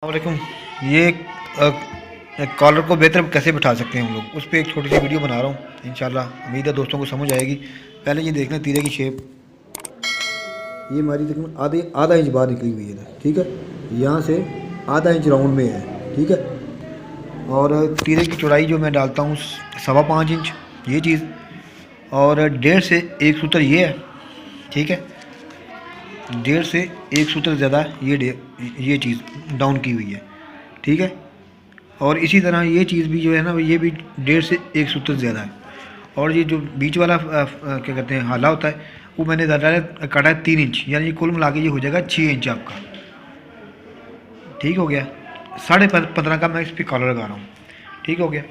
वालेकुम। ये कॉलर को बेहतर कैसे बिठा सकते हैं हम लोग, उस पर एक छोटी सी वीडियो बना रहा हूँ। इंशाल्लाह उम्मीद है दोस्तों को समझ आएगी। पहले ये देख लें तीरे की शेप, ये हमारी तकरीबन आधा इंच बाहर निकली हुई है, ठीक है। यहाँ से आधा इंच राउंड में है, ठीक है। और तीरे की चौड़ाई जो मैं डालता हूँ 5.25 इंच, ये चीज़। और 1.5 से 1 सूत्र ये है, ठीक है। 1.5 से 1 सूत्र ज़्यादा ये चीज़ डाउन की हुई है, ठीक है। और इसी तरह ये चीज़ भी जो है ना, ये भी 1.5 से 1 सूत्र ज़्यादा है। और ये जो बीच वाला क्या कहते हैं हाला होता है, वो मैंने ज़्यादा काटा है 3 इंच, यानी कुल मिला के ये हो जाएगा 6 इंच आपका, ठीक हो गया। 15.5 का मैं इस पर कॉलर लगा रहा हूँ, ठीक हो गया।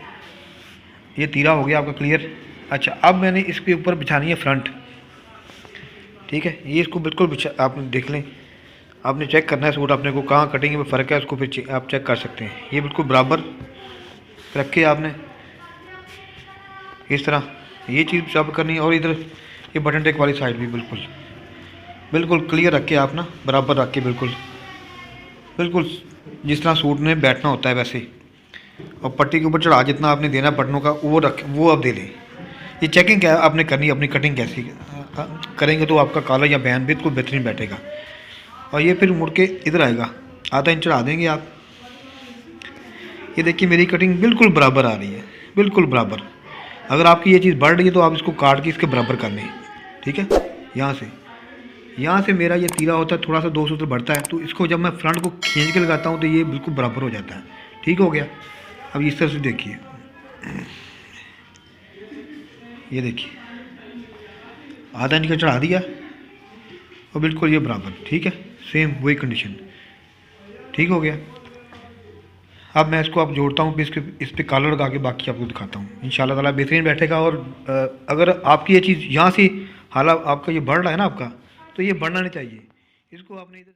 ये तीरा हो गया आपका क्लियर। अच्छा, अब मैंने इसके ऊपर बिछानी है फ्रंट, ठीक है। ये इसको बिल्कुल आप देख लें, आपने चेक करना है सूट अपने को कहाँ कटिंग में फ़र्क है, उसको फिर आप चेक कर सकते हैं। ये बिल्कुल बराबर रखे आपने इस तरह, ये चीज़ सब करनी है। और इधर ये बटन टेक वाली साइड भी बिल्कुल बिल्कुल क्लियर रख के आप ना, बराबर रख के बिल्कुल बिल्कुल जिस तरह सूट में बैठना होता है वैसे। और पट्टी के ऊपर चढ़ा जितना आपने देना बटनों का वो आप दे लें। ये चेकिंग क्या आपने करनी है, अपनी कटिंग कैसी करेंगे तो आपका कॉलर या बयान बिल्कुल बेहतरीन बैठेगा। और ये फिर मुड़ के इधर आएगा, आधा इंच चढ़ा देंगे आप। ये देखिए मेरी कटिंग बिल्कुल बराबर आ रही है, बिल्कुल बराबर। अगर आपकी ये चीज़ बढ़ रही है तो आप इसको काट के इसके बराबर कर लें, ठीक है। यहाँ से मेरा ये तीरा होता है, थोड़ा सा 2 सूत्र बढ़ता है, तो इसको जब मैं फ्रंट को खींच के लगाता हूँ तो ये बिल्कुल बराबर हो जाता है, ठीक हो गया। अब इस तरह से देखिए, ये देखिए आधा इंच का चढ़ा दिया और बिल्कुल ये बराबर, ठीक है। सेम वही कंडीशन, ठीक हो गया। अब मैं इसको अब जोड़ता हूँ, इस पे कॉलर लगा के बाकी आपको दिखाता हूँ। इंशाल्लाह ताला बेहतरीन बैठेगा। और अगर आपकी ये चीज़ यहाँ से हाला आपका ये बढ़ रहा है ना आपका, तो ये बढ़ना नहीं चाहिए, इसको आपने इधर